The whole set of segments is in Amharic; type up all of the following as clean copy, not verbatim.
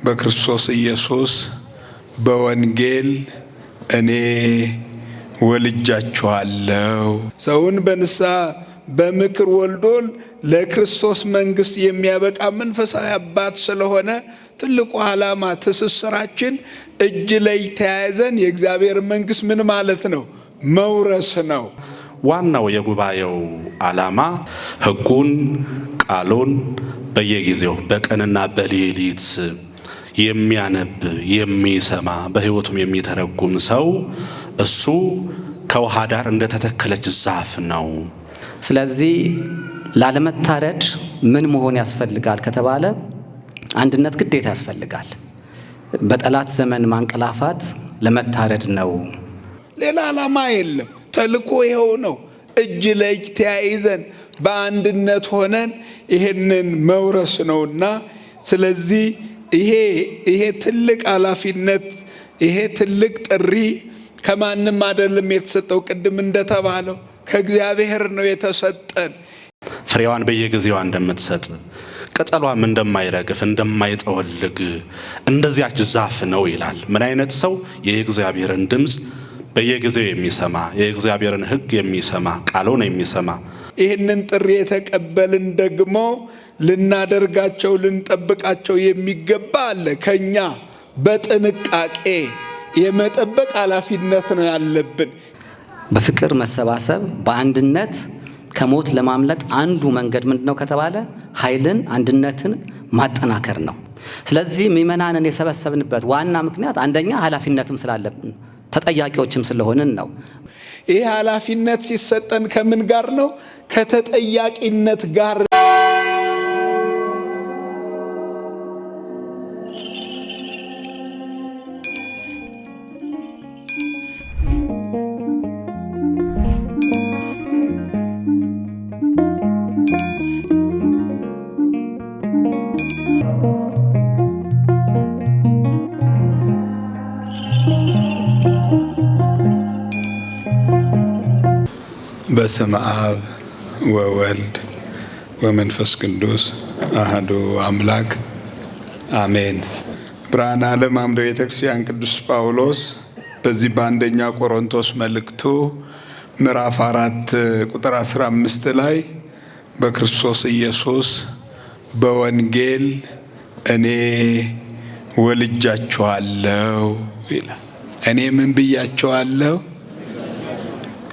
በክርስቶስ ኢየሱስ በወንጌል እኔ ወልጃችኋለሁ። ሰውን በንስሐ በምክር ወልዶ ለክርስቶስ መንግስት የሚያበቃ መንፈሳዊ አባት ስለሆነ ትልቁ ዓላማ ትስስራችን እጅ ላይ ተያይዘን የእግዚአብሔር መንግስት ምን ማለት ነው? መውረስ ነው። ዋናው የጉባኤው ዓላማ ሕጉን ቃሉን በየጊዜው በቀንና በሌሊት የሚያነብ የሚሰማ በሕይወቱም የሚተረጉም ሰው እሱ ከውሃ ዳር እንደተተከለች ዛፍ ነው። ስለዚህ ላለመታረድ ምን መሆን ያስፈልጋል ከተባለ አንድነት ግዴታ ያስፈልጋል። በጠላት ዘመን ማንቀላፋት ለመታረድ ነው። ሌላ ዓላማ የለም። ተልኮ ይኸው ነው። እጅ ለእጅ ተያይዘን በአንድነት ሆነን ይሄንን መውረስ ነውና ስለዚህ ይሄ ትልቅ ኃላፊነት ይሄ ትልቅ ጥሪ ከማንም አይደለም የተሰጠው። ቅድም እንደተባለው ከእግዚአብሔር ነው የተሰጠን። ፍሬዋን በየጊዜዋ እንደምትሰጥ ቅጠሏም እንደማይረግፍ እንደማይጠወልግ እንደዚያች ዛፍ ነው ይላል። ምን አይነት ሰው? የእግዚአብሔርን ድምፅ በየጊዜው የሚሰማ የእግዚአብሔርን ሕግ የሚሰማ ቃሉን የሚሰማ። ይህንን ጥሪ የተቀበልን ደግሞ ልናደርጋቸው ልንጠብቃቸው የሚገባ አለ። ከኛ በጥንቃቄ የመጠበቅ ኃላፊነት ነው ያለብን። በፍቅር መሰባሰብ በአንድነት ከሞት ለማምለጥ አንዱ መንገድ ምንድነው ከተባለ ኃይልን አንድነትን ማጠናከር ነው። ስለዚህ ምእመናንን የሰበሰብንበት ዋና ምክንያት አንደኛ ኃላፊነትም ስላለብን ተጠያቂዎችም ስለሆንን ነው። ይህ ኃላፊነት ሲሰጠን ከምን ጋር ነው? ከተጠያቂነት ጋር። በስመ አብ ወወልድ ወመንፈስ ቅዱስ አሐዱ አምላክ አሜን። ብርሃነ ዓለም አምደ ቤተክርስቲያን ቅዱስ ጳውሎስ በዚህ በአንደኛ ቆሮንቶስ መልእክቱ ምዕራፍ 4 ቁጥር 15 ላይ በክርስቶስ ኢየሱስ በወንጌል እኔ ወልጃችኋለሁ ይላል። እኔ ምን ብያችኋለሁ?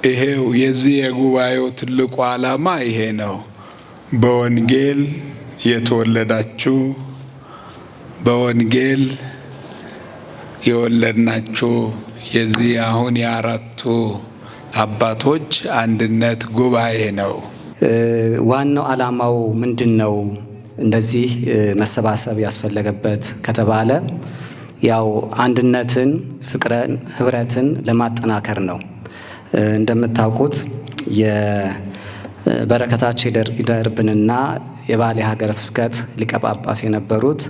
ይሄው የዚህ የጉባኤው ትልቁ ዓላማ ይሄ ነው። በወንጌል የተወለዳችሁ በወንጌል የወለድናችሁ የዚህ አሁን የአራቱ አባቶች አንድነት ጉባኤ ነው። ዋናው ዓላማው ምንድን ነው? እንደዚህ መሰባሰብ ያስፈለገበት ከተባለ ያው አንድነትን፣ ፍቅርን፣ ህብረትን ለማጠናከር ነው። እንደምታውቁት የበረከታቸው ይደርብንና የባሌ ሀገረ ስብከት ሊቀ ጳጳስ የነበሩት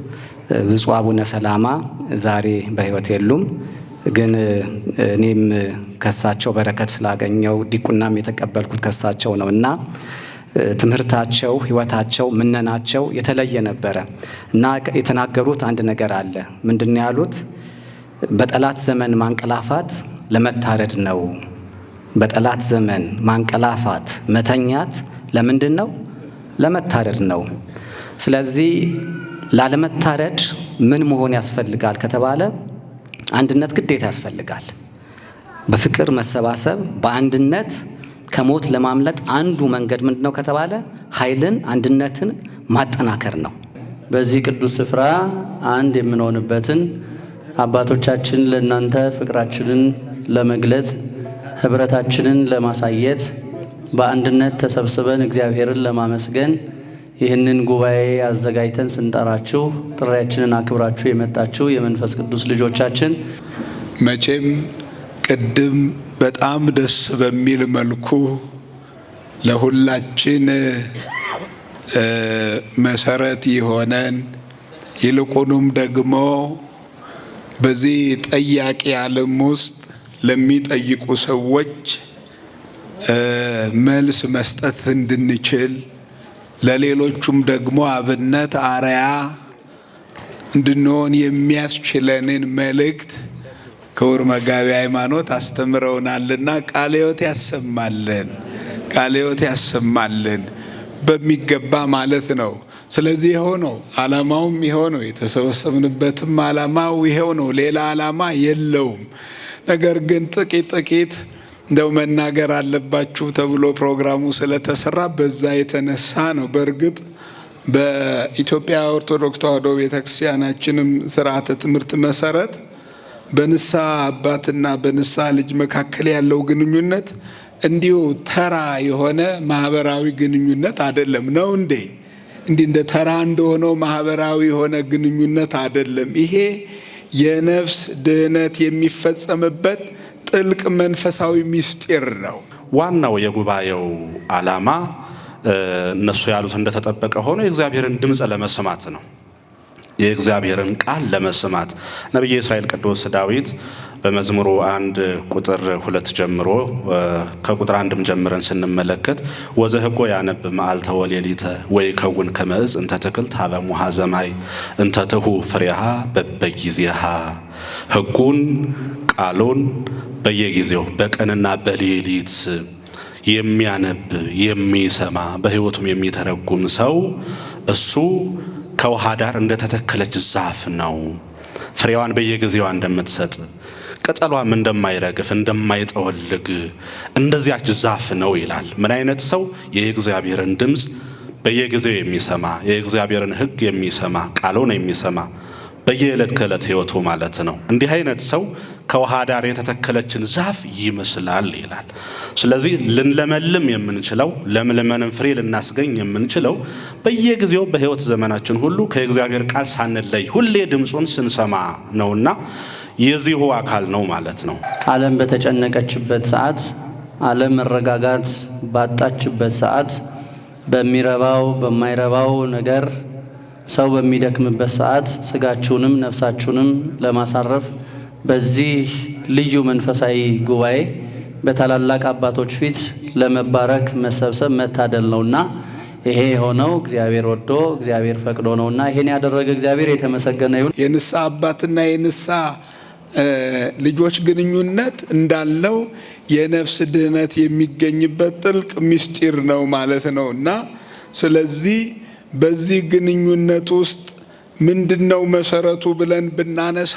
ብፁዕ አቡነ ሰላማ ዛሬ በሕይወት የሉም። ግን እኔም ከሳቸው በረከት ስላገኘው ዲቁናም የተቀበልኩት ከሳቸው ነው እና ትምህርታቸው፣ ሕይወታቸው፣ ምነናቸው የተለየ ነበረ እና የተናገሩት አንድ ነገር አለ። ምንድን ነው ያሉት? በጠላት ዘመን ማንቀላፋት ለመታረድ ነው። በጠላት ዘመን ማንቀላፋት መተኛት ለምንድን ነው? ለመታረድ ነው። ስለዚህ ላለመታረድ ምን መሆን ያስፈልጋል ከተባለ አንድነት ግዴታ ያስፈልጋል። በፍቅር መሰባሰብ በአንድነት ከሞት ለማምለጥ አንዱ መንገድ ምንድነው ከተባለ ኃይልን አንድነትን ማጠናከር ነው። በዚህ ቅዱስ ስፍራ አንድ የምንሆንበትን አባቶቻችን ለእናንተ ፍቅራችንን ለመግለጽ ህብረታችንን ለማሳየት በአንድነት ተሰብስበን እግዚአብሔርን ለማመስገን ይህንን ጉባኤ አዘጋጅተን ስንጠራችሁ ጥሪያችንን አክብራችሁ የመጣችሁ የመንፈስ ቅዱስ ልጆቻችን መቼም ቅድም በጣም ደስ በሚል መልኩ ለሁላችን መሰረት የሆነን ይልቁንም ደግሞ በዚህ ጠያቂ ዓለም ውስጥ ለሚጠይቁ ሰዎች መልስ መስጠት እንድንችል ለሌሎቹም ደግሞ አብነት አርአያ እንድንሆን የሚያስችለንን መልእክት ክቡር መጋቢ ሃይማኖት አስተምረውናልና ቃለ ሕይወት ያሰማልን፣ ቃለ ሕይወት ያሰማልን በሚገባ ማለት ነው። ስለዚህ ይኸው ነው ዓላማውም፣ ይኸው ነው የተሰበሰብንበትም ዓላማው ይኸው ነው። ሌላ ዓላማ የለውም። ነገር ግን ጥቂት እንደው መናገር አለባችሁ ተብሎ ፕሮግራሙ ስለተሰራ በዛ የተነሳ ነው። በእርግጥ በኢትዮጵያ ኦርቶዶክስ ተዋሕዶ ቤተክርስቲያናችንም ስርዓተ ትምህርት መሰረት በንስሐ አባትና በንስሐ ልጅ መካከል ያለው ግንኙነት እንዲሁ ተራ የሆነ ማህበራዊ ግንኙነት አይደለም። ነው እንዴ? እንዲህ እንደ ተራ እንደሆነው ማህበራዊ የሆነ ግንኙነት አይደለም። ይሄ የነፍስ ድህነት የሚፈጸምበት ጥልቅ መንፈሳዊ ምስጢር ነው። ዋናው የጉባኤው ዓላማ እነሱ ያሉት እንደተጠበቀ ሆኖ የእግዚአብሔርን ድምፅ ለመስማት ነው። የእግዚአብሔርን ቃል ለመስማት ነቢየ እስራኤል ቅዱስ ዳዊት በመዝሙሩ 1 ቁጥር 2 ጀምሮ ከቁጥር 1 ጀምረን ስንመለከት ወዘህጎ ያነብ መዓልተ ወሌሊተ ወይከውን ከመ ዕፅ እንተ ትክልት ሀበ ሙሃ ዘማይ እንተ ትሁ ፍሬሃ በበጊዜሃ። ሕጉን ቃሉን በየጊዜው በቀንና በሌሊት የሚያነብ የሚሰማ በሕይወቱም የሚተረጉም ሰው እሱ ከውሃ ዳር እንደተተከለች ዛፍ ነው። ፍሬዋን በየጊዜዋ እንደምትሰጥ ቅጠሏም እንደማይረግፍ እንደማይጠወልግ እንደዚያች ዛፍ ነው ይላል። ምን አይነት ሰው? የእግዚአብሔርን ድምፅ በየጊዜው የሚሰማ የእግዚአብሔርን ሕግ የሚሰማ ቃሉን የሚሰማ በየዕለት ከዕለት ሕይወቱ ማለት ነው። እንዲህ አይነት ሰው ከውሃ ዳር የተተከለችን ዛፍ ይመስላል ይላል። ስለዚህ ልንለመልም የምንችለው ለምለመንም ፍሬ ልናስገኝ የምንችለው በየጊዜው በሕይወት ዘመናችን ሁሉ ከእግዚአብሔር ቃል ሳንለይ ሁሌ ድምፁን ስንሰማ ነውና የዚሁ አካል ነው ማለት ነው። ዓለም በተጨነቀችበት ሰዓት፣ ዓለም መረጋጋት ባጣችበት ሰዓት፣ በሚረባው በማይረባው ነገር ሰው በሚደክምበት ሰዓት ስጋችሁንም ነፍሳችሁንም ለማሳረፍ በዚህ ልዩ መንፈሳዊ ጉባኤ በታላላቅ አባቶች ፊት ለመባረክ መሰብሰብ መታደል ነውና ይሄ የሆነው እግዚአብሔር ወዶ እግዚአብሔር ፈቅዶ ነውና ይሄን ያደረገ እግዚአብሔር የተመሰገነ ይሁን። የንስሐ አባትና የንስሐ ልጆች ግንኙነት እንዳለው የነፍስ ድህነት የሚገኝበት ጥልቅ ምስጢር ነው ማለት ነው እና ስለዚህ በዚህ ግንኙነት ውስጥ ምንድነው መሰረቱ ብለን ብናነሳ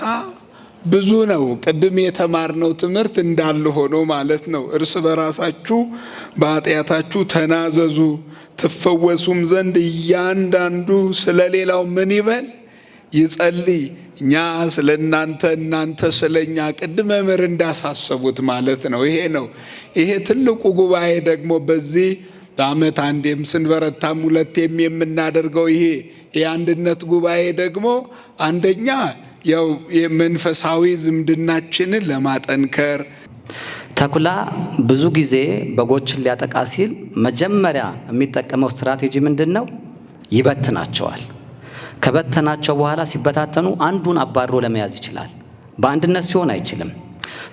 ብዙ ነው። ቅድም የተማርነው ትምህርት እንዳለ ሆኖ ማለት ነው። እርስ በራሳችሁ በኃጢአታችሁ ተናዘዙ ትፈወሱም ዘንድ እያንዳንዱ ስለሌላው ምን ይበል ይጸልይ። እኛ ስለ እናንተ ስለኛ ቅድመ መምህር እንዳሳሰቡት ማለት ነው። ይሄ ነው። ይሄ ትልቁ ጉባኤ ደግሞ በዚህ በዓመት አንዴም ስንበረታም ሁለቴም የምናደርገው ይሄ የአንድነት ጉባኤ ደግሞ አንደኛ ያው የመንፈሳዊ ዝምድናችንን ለማጠንከር ተኩላ ብዙ ጊዜ በጎችን ሊያጠቃ ሲል መጀመሪያ የሚጠቀመው ስትራቴጂ ምንድነው? ይበትናቸዋል። ከበተናቸው በኋላ ሲበታተኑ አንዱን አባሮ ለመያዝ ይችላል። በአንድነት ሲሆን አይችልም።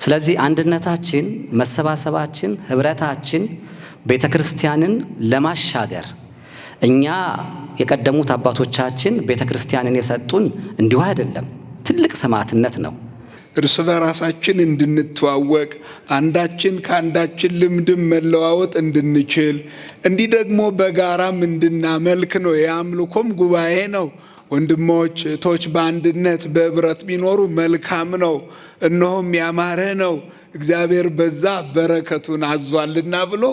ስለዚህ አንድነታችን፣ መሰባሰባችን፣ ህብረታችን ቤተክርስቲያንን ለማሻገር እኛ የቀደሙት አባቶቻችን ቤተክርስቲያንን የሰጡን እንዲሁ አይደለም፣ ትልቅ ሰማዕትነት ነው። እርስ በራሳችን እንድንተዋወቅ አንዳችን ከአንዳችን ልምድም መለዋወጥ እንድንችል እንዲህ ደግሞ በጋራም እንድናመልክ ነው። የአምልኮም ጉባኤ ነው። ወንድሞች እህቶች በአንድነት በህብረት ቢኖሩ መልካም ነው፣ እነሆም ያማረ ነው፣ እግዚአብሔር በዛ በረከቱን አዟልና ብሎ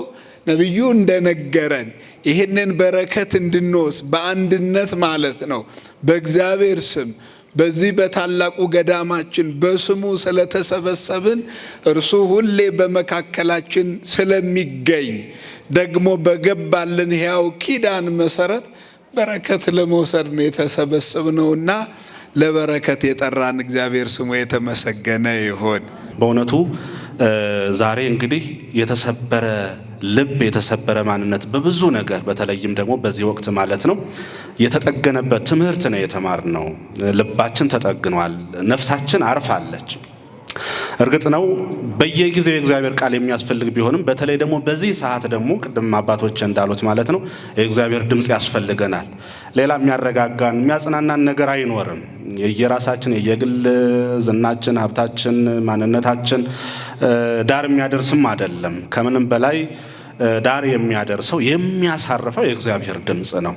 ነቢዩ እንደነገረን ይህንን በረከት እንድንወስድ በአንድነት ማለት ነው በእግዚአብሔር ስም በዚህ በታላቁ ገዳማችን በስሙ ስለተሰበሰብን እርሱ ሁሌ በመካከላችን ስለሚገኝ ደግሞ በገባልን ሕያው ኪዳን መሰረት በረከት ለመውሰድ ነው የተሰበሰብነውና ለበረከት የጠራን እግዚአብሔር ስሙ የተመሰገነ ይሁን። በእውነቱ ዛሬ እንግዲህ የተሰበረ ልብ የተሰበረ ማንነት በብዙ ነገር በተለይም ደግሞ በዚህ ወቅት ማለት ነው የተጠገነበት ትምህርት ነው የተማርነው። ልባችን ተጠግኗል፣ ነፍሳችን አርፋለች። እርግጥ ነው በየጊዜው የእግዚአብሔር ቃል የሚያስፈልግ ቢሆንም በተለይ ደግሞ በዚህ ሰዓት ደግሞ ቅድም አባቶች እንዳሉት ማለት ነው የእግዚአብሔር ድምጽ ያስፈልገናል። ሌላ የሚያረጋጋን የሚያጽናናን ነገር አይኖርም። የየራሳችን የየግል ዝናችን፣ ሀብታችን፣ ማንነታችን ዳር የሚያደርስም አይደለም። ከምንም በላይ ዳር የሚያደርሰው የሚያሳርፈው የእግዚአብሔር ድምጽ ነው።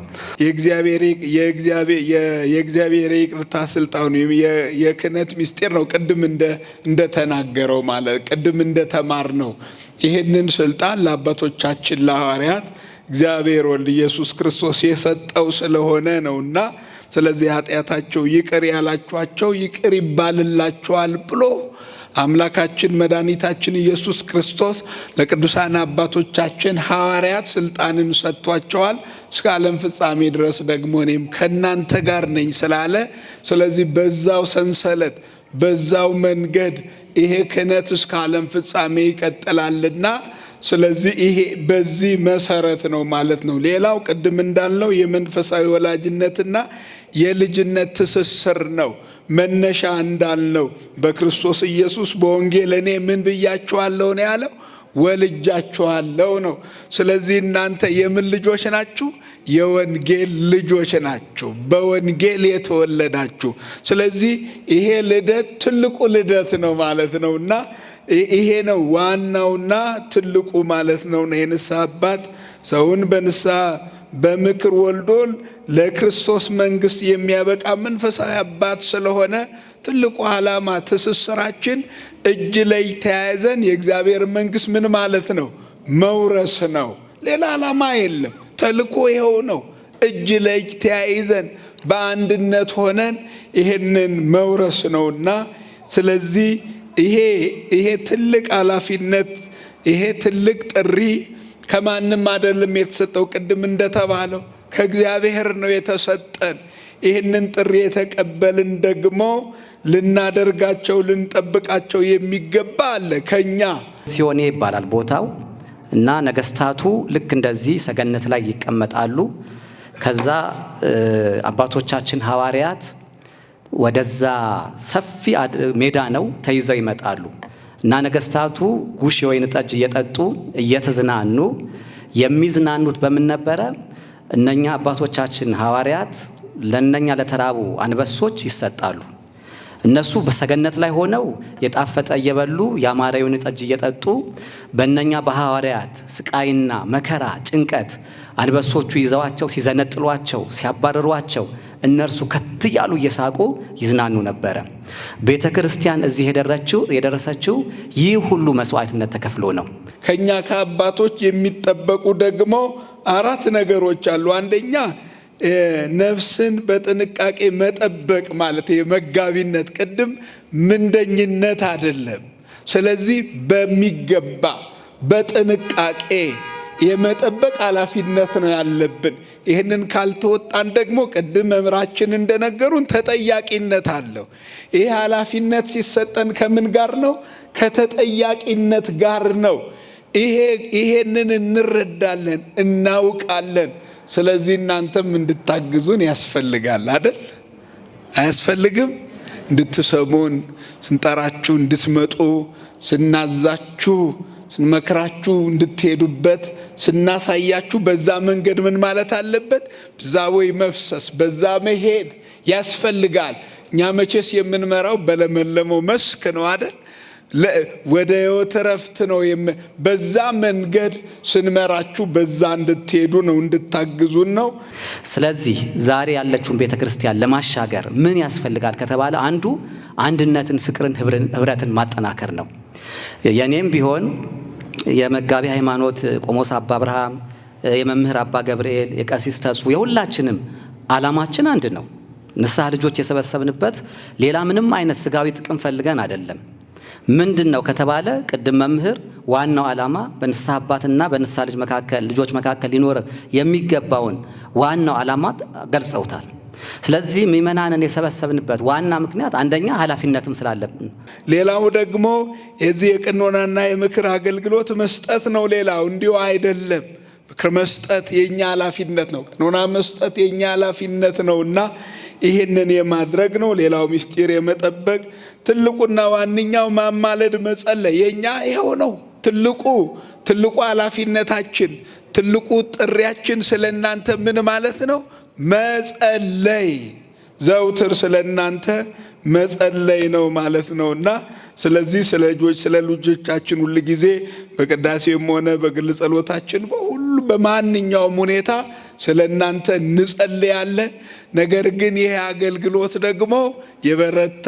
የእግዚአብሔር ይቅርታ ስልጣኑ የክህነት ምስጢር ነው። ቅድም እንደተናገረው ማለት ቅድም እንደተማር ነው ይህንን ስልጣን ለአባቶቻችን ለሐዋርያት እግዚአብሔር ወልድ ኢየሱስ ክርስቶስ የሰጠው ስለሆነ ነውና ስለዚህ ኃጢአታቸው ይቅር ያላችኋቸው ይቅር ይባልላችኋል ብሎ አምላካችን መድኃኒታችን ኢየሱስ ክርስቶስ ለቅዱሳን አባቶቻችን ሐዋርያት ስልጣንን ሰጥቷቸዋል። እስከ ዓለም ፍጻሜ ድረስ ደግሞ እኔም ከናንተ ጋር ነኝ ስላለ ስለዚህ በዛው ሰንሰለት በዛው መንገድ ይሄ ክህነት እስከ ዓለም ፍጻሜ ይቀጥላልና ስለዚህ ይሄ በዚህ መሰረት ነው ማለት ነው። ሌላው ቅድም እንዳልነው የመንፈሳዊ ወላጅነትና የልጅነት ትስስር ነው። መነሻ እንዳልነው በክርስቶስ ኢየሱስ በወንጌል እኔ ምን ብያችኋለሁ ነው ያለው? ወልጃችኋለሁ ነው። ስለዚህ እናንተ የምን ልጆች ናችሁ? የወንጌል ልጆች ናችሁ፣ በወንጌል የተወለዳችሁ። ስለዚህ ይሄ ልደት ትልቁ ልደት ነው ማለት ነውና ይሄ ነው ዋናውና ትልቁ ማለት ነው። የንስሐ አባት ሰውን በንስሐ በምክር ወልዶ ለክርስቶስ መንግስት የሚያበቃ መንፈሳዊ አባት ስለሆነ ትልቁ ዓላማ ትስስራችን እጅ ላይ ተያይዘን የእግዚአብሔር መንግስት ምን ማለት ነው? መውረስ ነው። ሌላ ዓላማ የለም። ተልኮ ይኸው ነው። እጅ ላይ ተያይዘን በአንድነት ሆነን ይሄንን መውረስ ነውና ስለዚህ ይሄ ትልቅ ኃላፊነት ይሄ ትልቅ ጥሪ ከማንም አይደለም የተሰጠው። ቅድም እንደተባለው ከእግዚአብሔር ነው የተሰጠን። ይህንን ጥሪ የተቀበልን ደግሞ ልናደርጋቸው ልንጠብቃቸው የሚገባ አለ ከኛ። ሲዮኔ ይባላል ቦታው እና ነገስታቱ ልክ እንደዚህ ሰገነት ላይ ይቀመጣሉ። ከዛ አባቶቻችን ሐዋርያት ወደዛ ሰፊ ሜዳ ነው ተይዘው ይመጣሉ እና ነገስታቱ ጉሽ የወይን ጠጅ እየጠጡ እየተዝናኑ የሚዝናኑት በምን ነበረ? እነኛ አባቶቻችን ሐዋርያት ለነኛ ለተራቡ አንበሶች ይሰጣሉ። እነሱ በሰገነት ላይ ሆነው የጣፈጠ እየበሉ ያማረ የወይን ጠጅ እየጠጡ በእነኛ በሐዋርያት ስቃይና መከራ ጭንቀት አንበሶቹ ይዘዋቸው ሲዘነጥሏቸው ሲያባረሯቸው እነርሱ ከትያሉ እየሳቁ ይዝናኑ ነበረ። ቤተ ክርስቲያን እዚህ የደረሰችው ይህ ሁሉ መስዋዕትነት ተከፍሎ ነው። ከኛ ከአባቶች የሚጠበቁ ደግሞ 4 ነገሮች አሉ። አንደኛ ነፍስን በጥንቃቄ መጠበቅ ማለት የመጋቢነት ቅድም ምንደኝነት አይደለም። ስለዚህ በሚገባ በጥንቃቄ የመጠበቅ ኃላፊነት ነው ያለብን። ይህንን ካልተወጣን ደግሞ ቅድም መምህራችን እንደነገሩን ተጠያቂነት አለው። ይህ ኃላፊነት ሲሰጠን ከምን ጋር ነው? ከተጠያቂነት ጋር ነው። ይሄንን እንረዳለን፣ እናውቃለን። ስለዚህ እናንተም እንድታግዙን ያስፈልጋል አይደል? አያስፈልግም? እንድትሰሙን ስንጠራችሁ እንድትመጡ ስናዛችሁ ስንመክራችሁ እንድትሄዱበት ስናሳያችሁ በዛ መንገድ ምን ማለት አለበት? በዛ ወይ መፍሰስ በዛ መሄድ ያስፈልጋል። እኛ መቼስ የምንመራው በለመለመው መስክ ነው አይደል? ወደ ሕይወት ረፍት ነው። በዛ መንገድ ስንመራችሁ በዛ እንድትሄዱ ነው፣ እንድታግዙን ነው። ስለዚህ ዛሬ ያለችውን ቤተክርስቲያን ለማሻገር ምን ያስፈልጋል ከተባለ አንዱ አንድነትን፣ ፍቅርን፣ ህብረትን ማጠናከር ነው። የኔም ቢሆን የመጋቢ ሃይማኖት ቆሞስ አባ አብርሃም፣ የመምህር አባ ገብርኤል፣ የቀሲስ ተስፉ የሁላችንም ዓላማችን አንድ ነው። ንስሐ ልጆች የሰበሰብንበት ሌላ ምንም አይነት ስጋዊ ጥቅም ፈልገን አይደለም። ምንድን ነው ከተባለ ቅድም መምህር ዋናው ዓላማ በንስሐ አባትና በንስሐ ልጆች መካከል ሊኖር የሚገባውን ዋናው ዓላማ ገልጸውታል። ስለዚህ ምእመናንን የሰበሰብንበት ዋና ምክንያት አንደኛ ኃላፊነትም ስላለብን፣ ሌላው ደግሞ የዚህ የቅኖናና የምክር አገልግሎት መስጠት ነው። ሌላው እንዲሁ አይደለም። ምክር መስጠት የኛ ኃላፊነት ነው። ቅኖና መስጠት የኛ ኃላፊነት ነውና ይህንን የማድረግ ነው። ሌላው ምስጢር የመጠበቅ ትልቁና ዋነኛው ማማለድ፣ መጸለይ የኛ ይኸው ነው። ትልቁ ኃላፊነታችን፣ ትልቁ ጥሪያችን ስለ እናንተ ምን ማለት ነው? መጸለይ፣ ዘውትር ስለ እናንተ መጸለይ ነው ማለት ነውና ስለዚህ ስለ ልጆቻችን ሁሉ ጊዜ በቅዳሴም ሆነ በግል ጸሎታችን በሁሉ በማንኛውም ሁኔታ ስለ እናንተ እንጸልያለን። ነገር ግን ይሄ አገልግሎት ደግሞ የበረታ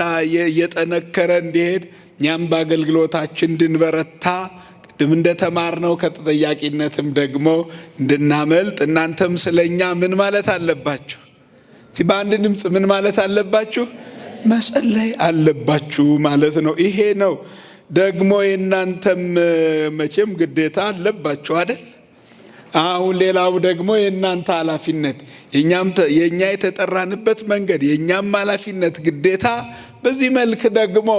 የጠነከረ እንዲሄድ እኛም በአገልግሎታችን እንድንበረታ ቅድም እንደተማርነው ከተጠያቂነትም ደግሞ እንድናመልጥ እናንተም ስለኛ ምን ማለት አለባችሁ? በአንድ ድምፅ ምን ማለት አለባችሁ? መጸለይ አለባችሁ ማለት ነው። ይሄ ነው ደግሞ የእናንተም መቼም ግዴታ አለባችሁ አይደል? አሁን ሌላው ደግሞ የእናንተ ኃላፊነት፣ የእኛ የተጠራንበት መንገድ፣ የእኛም ኃላፊነት ግዴታ። በዚህ መልክ ደግሞ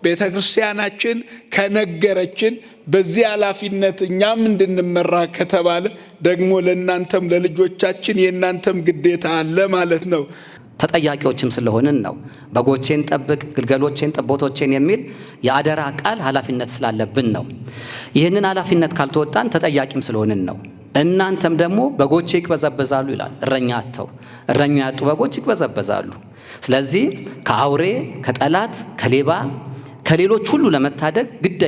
ቤተ ክርስቲያናችን ከነገረችን በዚህ ኃላፊነት እኛም እንድንመራ ከተባለ ደግሞ ለእናንተም ለልጆቻችን የእናንተም ግዴታ አለ ማለት ነው። ተጠያቂዎችም ስለሆንን ነው። በጎቼን ጠብቅ፣ ግልገሎቼን፣ ጠቦቶቼን የሚል የአደራ ቃል ኃላፊነት ስላለብን ነው። ይህንን ኃላፊነት ካልተወጣን ተጠያቂም ስለሆንን ነው። እናንተም ደግሞ በጎቼ ይቅበዘበዛሉ ይላል። እረኛ ያጡ በጎች ይቅበዘበዛሉ። ስለዚህ ከአውሬ፣ ከጠላት፣ ከሌባ፣ ከሌሎች ሁሉ ለመታደግ ግድ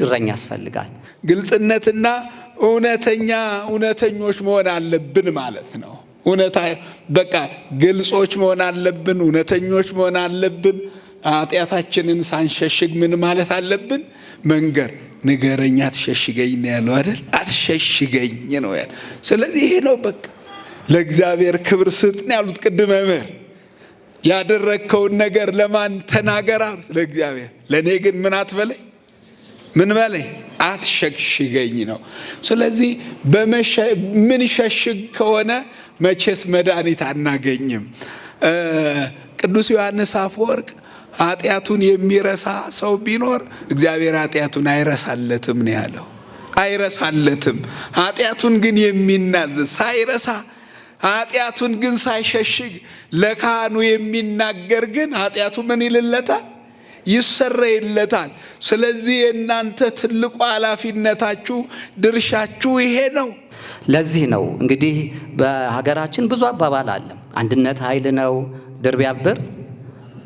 እረኛ ያስፈልጋል። ግልጽነትና እውነተኞች መሆን አለብን ማለት ነው። በቃ ግልጾች መሆን አለብን፣ እውነተኞች መሆን አለብን። ኃጢአታችንን ሳንሸሽግ ምን ማለት አለብን? መንገር። ንገረኝ አትሸሽገኝ ነው ያለው አይደል? አትሸሽገኝ ነው ያለው። ስለዚህ ይሄ ነው በቃ ለእግዚአብሔር ክብር ስጥ ነው ያሉት ቅድመ መምህር። ያደረግከውን ነገር ለማን ተናገር አሉት? ለእግዚአብሔር። ለእኔ ግን ምን አትበለኝ፣ ምን በለኝ፣ አትሸሽገኝ ነው። ስለዚህ ምን ሸሽግ ከሆነ መቼስ መድኃኒት አናገኝም። ቅዱስ ዮሐንስ አፈወርቅ ኃጢአቱን የሚረሳ ሰው ቢኖር እግዚአብሔር ኃጢአቱን አይረሳለትም ነው ያለው። አይረሳለትም። ኃጢአቱን ግን የሚናዘዝ ሳይረሳ ኃጢአቱን ግን ሳይሸሽግ ለካህኑ የሚናገር ግን ኃጢአቱ ምን ይልለታል? ይሰረይለታል። ስለዚህ የእናንተ ትልቁ ኃላፊነታችሁ ድርሻችሁ ይሄ ነው። ለዚህ ነው እንግዲህ በሀገራችን ብዙ አባባል አለ። አንድነት ኃይል ነው፣ ድር ቢያብር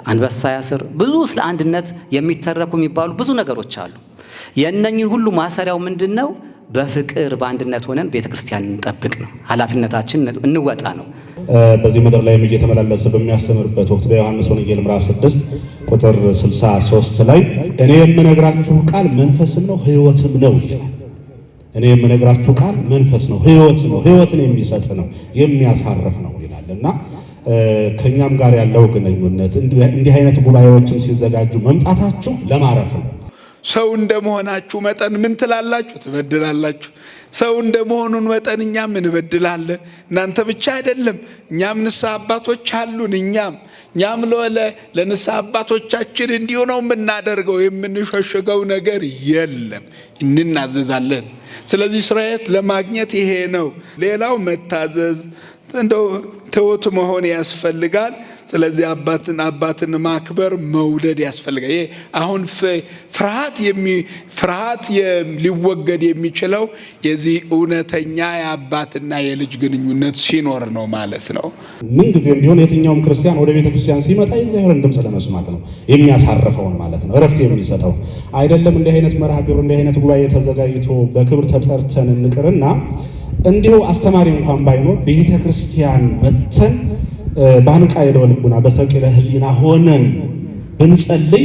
አንበሳ ያስር። ብዙ ስለ አንድነት የሚተረኩ የሚባሉ ብዙ ነገሮች አሉ። የእነኝን ሁሉ ማሰሪያው ምንድን ነው? በፍቅር በአንድነት ሆነን ቤተ ክርስቲያን እንጠብቅ ነው። ኃላፊነታችን እንወጣ ነው። በዚህ ምድር ላይም እየተመላለሰ በሚያስተምርበት ወቅት በዮሐንስ ወንጌል ምዕራፍ 6 ቁጥር 63 ላይ እኔ የምነግራችሁ ቃል መንፈስም ነው ሕይወትም ነው ይላል። እኔ የምነግራችሁ ቃል መንፈስ ነው፣ ሕይወት ነው፣ ሕይወትን የሚሰጥ ነው፣ የሚያሳርፍ ነው ይላልና ከኛም ጋር ያለው ግንኙነት እንዲህ አይነት ጉባኤዎችም ሲዘጋጁ መምጣታችሁ ለማረፍ ነው። ሰው እንደመሆናችሁ መጠን ምን ትላላችሁ? ትበድላላችሁ። ሰው እንደመሆኑን መጠን እኛም እንበድላለን። እናንተ ብቻ አይደለም፣ እኛም ንስሐ አባቶች አሉን። እኛም ለንስሐ አባቶቻችን እንዲሁ ነው የምናደርገው። የምንሸሽገው ነገር የለም፣ እንናዘዛለን። ስለዚህ ስርየት ለማግኘት ይሄ ነው። ሌላው መታዘዝ፣ እንደው ትሑት መሆን ያስፈልጋል። ስለዚህ አባትን ማክበር መውደድ ያስፈልጋል። ይሄ አሁን ፍርሃት ሊወገድ የሚችለው የዚህ እውነተኛ የአባትና የልጅ ግንኙነት ሲኖር ነው ማለት ነው። ምን ጊዜም ቢሆን የትኛውም ክርስቲያን ወደ ቤተ ክርስቲያን ሲመጣ የእግዚአብሔርን ድምፅ ለመስማት ነው የሚያሳርፈውን ማለት ነው፣ እረፍት የሚሰጠው አይደለም። እንዲህ አይነት መርሃ ግብር እንዲህ አይነት ጉባኤ ተዘጋጅቶ በክብር ተጠርተን እንቅርና እንዲሁ አስተማሪ እንኳን ባይኖር ቤተ ክርስቲያን መተን ባንቃ የደወ ልቡና በሰቂለ ሕሊና ሆነን ብንጸልይ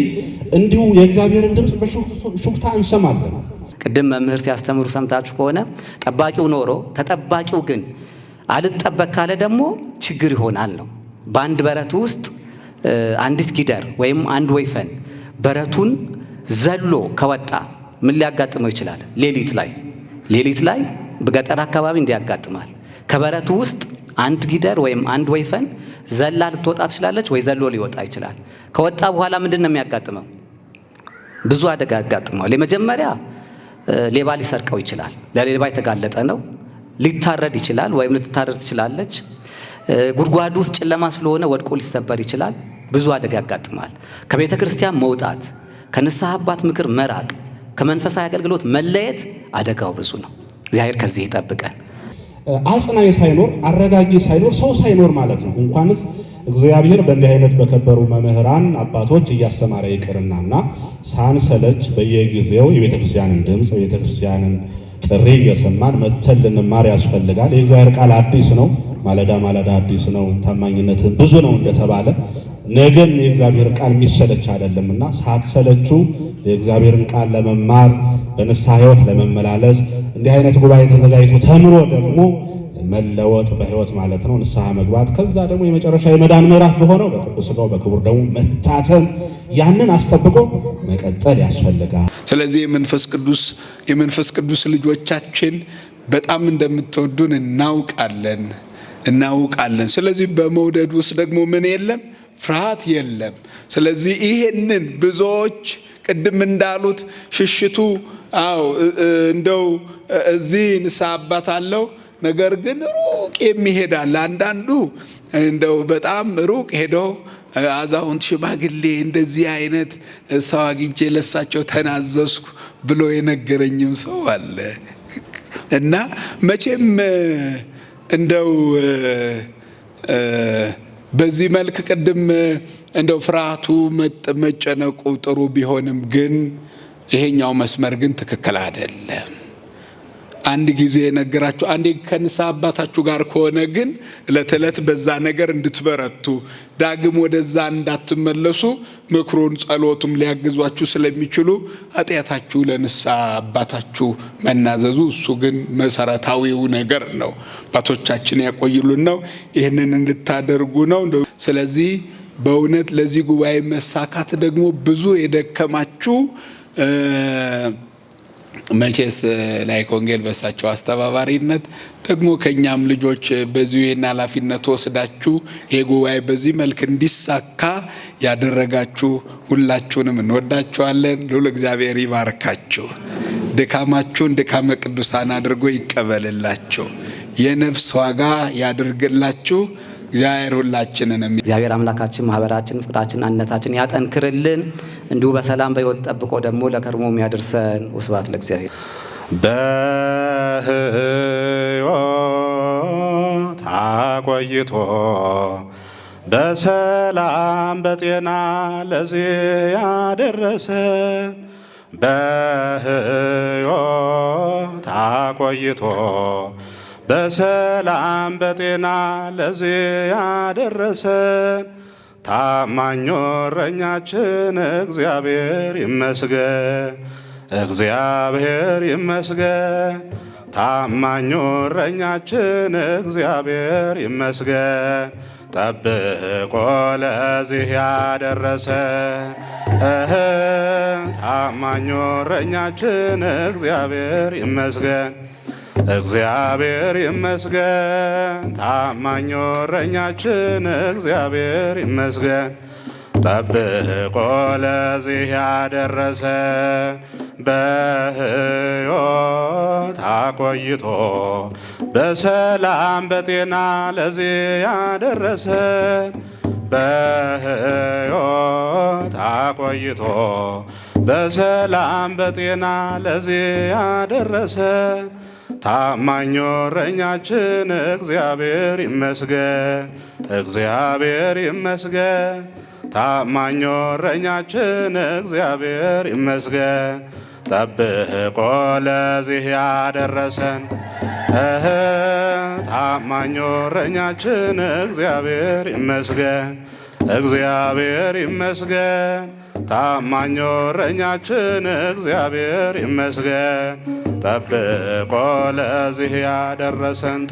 እንዲሁ የእግዚአብሔርን ድምፅ በሹክታ እንሰማለን። ቅድም መምህር ሲያስተምሩ ሰምታችሁ ከሆነ ጠባቂው ኖሮ ተጠባቂው ግን አልጠበቅ ካለ ደግሞ ችግር ይሆናል ነው። በአንድ በረት ውስጥ አንዲት ጊደር ወይም አንድ ወይፈን በረቱን ዘሎ ከወጣ ምን ሊያጋጥመው ይችላል? ሌሊት ላይ በገጠር አካባቢ እንዲያጋጥማል። ከበረቱ ውስጥ አንድ ጊደር ወይም አንድ ወይፈን ዘላ ልትወጣ ትችላለች፣ ወይ ዘሎ ሊወጣ ይችላል። ከወጣ በኋላ ምንድን ነው የሚያጋጥመው? ብዙ አደጋ ያጋጥመዋል። የመጀመሪያ ሌባ ሊሰርቀው ይችላል። ለሌባ የተጋለጠ ነው። ሊታረድ ይችላል ወይም ልትታረድ ትችላለች። ጉድጓዱ ውስጥ ጨለማ ስለሆነ ወድቆ ሊሰበር ይችላል። ብዙ አደጋ ያጋጥማል። ከቤተ ክርስቲያን መውጣት፣ ከንስሐ አባት ምክር መራቅ፣ ከመንፈሳዊ አገልግሎት መለየት አደጋው ብዙ ነው። እግዚአብሔር ከዚህ ይጠብቀን። አጽናኝ ሳይኖር አረጋጊ ሳይኖር ሰው ሳይኖር ማለት ነው። እንኳንስ እግዚአብሔር በእንዲህ አይነት በከበሩ መምህራን አባቶች እያስተማረ ይቅርናና ሳንሰለች በየጊዜው የቤተ ክርስቲያንን ድምፅ የቤተ ክርስቲያንን ጥሪ እየሰማን መተን ልንማር ያስፈልጋል። የእግዚአብሔር ቃል አዲስ ነው፣ ማለዳ ማለዳ አዲስ ነው፣ ታማኝነትን ብዙ ነው እንደተባለ ነገም የእግዚአብሔር ቃል የሚሰለች አይደለምና ሳትሰለቹ የእግዚአብሔርን ቃል ለመማር በንስሐ ሕይወት ለመመላለስ እንዲህ አይነት ጉባኤ ተዘጋጅቶ ተምሮ ደግሞ መለወጥ በሕይወት ማለት ነው ንስሐ መግባት፣ ከዛ ደግሞ የመጨረሻ የመዳን ምዕራፍ በሆነው በቅዱስ ሥጋው በክቡር ደሙ መታተም፣ ያንን አስጠብቆ መቀጠል ያስፈልጋል። ስለዚህ የመንፈስ ቅዱስ ልጆቻችን በጣም እንደምትወዱን እናውቃለን። ስለዚህ በመውደድ ውስጥ ደግሞ ምን የለም? ፍርሃት የለም። ስለዚህ ይሄንን ብዙዎች ቅድም እንዳሉት ሽሽቱ እንደው እዚህ ንስሐ አባት አለው፣ ነገር ግን ሩቅ የሚሄዳል። አንዳንዱ እንደው በጣም ሩቅ ሄዶ አዛውንት ሽማግሌ እንደዚህ አይነት ሰው አግኝቼ ለሳቸው ተናዘዝኩ ብሎ የነገረኝም ሰው አለ። እና መቼም እንደው በዚህ መልክ ቅድም እንደው ፍርሃቱ መጨነቁ ጥሩ ቢሆንም ግን ይሄኛው መስመር ግን ትክክል አይደለም። አንድ ጊዜ ነገራችሁ አንዴ ከንስሐ አባታችሁ ጋር ከሆነ ግን ዕለት ዕለት በዛ ነገር እንድትበረቱ ዳግም ወደዛ እንዳትመለሱ ምክሩን ጸሎቱም ሊያግዟችሁ ስለሚችሉ ኃጢአታችሁ ለንስሐ አባታችሁ መናዘዙ እሱ ግን መሰረታዊው ነገር ነው። አባቶቻችን ያቆይሉን ነው፣ ይህንን እንድታደርጉ ነው። ስለዚህ በእውነት ለዚህ ጉባኤ መሳካት ደግሞ ብዙ የደከማችሁ መቼስ ላይክ ወንጌል በሳቸው አስተባባሪነት ደግሞ ከኛም ልጆች በዚሁ ይህን ኃላፊነት ወስዳችሁ የጉባኤ በዚህ መልክ እንዲሳካ ያደረጋችሁ ሁላችሁንም እንወዳችኋለን። ልዑል እግዚአብሔር ይባርካችሁ። ድካማችሁን ድካመ ቅዱሳን አድርጎ ይቀበልላችሁ። የነፍስ ዋጋ ያድርግላችሁ። እግዚአብሔር ሁላችንንም እግዚአብሔር አምላካችን ማህበራችን፣ ፍቅራችን፣ አንድነታችን ያጠንክርልን። እንዲሁ በሰላም በሕይወት ጠብቆ ደግሞ ለከርሞ የሚያደርሰን። ወስብሐት ለእግዚአብሔር። በሕይወት አቆይቶ በሰላም በጤና ለዚህ ያደረሰን በሕይወት አቆይቶ በሰላም በጤና ለዚህ ያደረሰን ታማኝ እረኛችን እግዚአብሔር ይመስገን፣ እግዚአብሔር ይመስገን። ታማኝ እረኛችን እግዚአብሔር ይመስገን፣ ጠብቆ ለዚህ ያደረሰን። ታማኝ እረኛችን እግዚአብሔር ይመስገን፣ እግዚአብሔር ይመስገን። ታማኝ እረኛችን እግዚአብሔር ይመስገን፣ ጠብቆ ለዚህ ያደረሰን። በሕይወት አቆይቶ በሰላም በጤና ለዚህ ያደረሰን በሕይወት አቆይቶ በሰላም በጤና ለዚህ ያደረሰን ታማኝ እረኛችን እግዚአብሔር ይመስገን፣ እግዚአብሔር ይመስገን። ታማኝ እረኛችን እግዚአብሔር ይመስገን፣ ጠብቆ ለዚህ ያደረሰን። ታማኝ እረኛችን እግዚአብሔር ይመስገን፣ እግዚአብሔር ይመስገን። ታማኝ እረኛችን እግዚአብሔር ይመስገን፣ ጠብቆ ለዚህ ያደረሰን።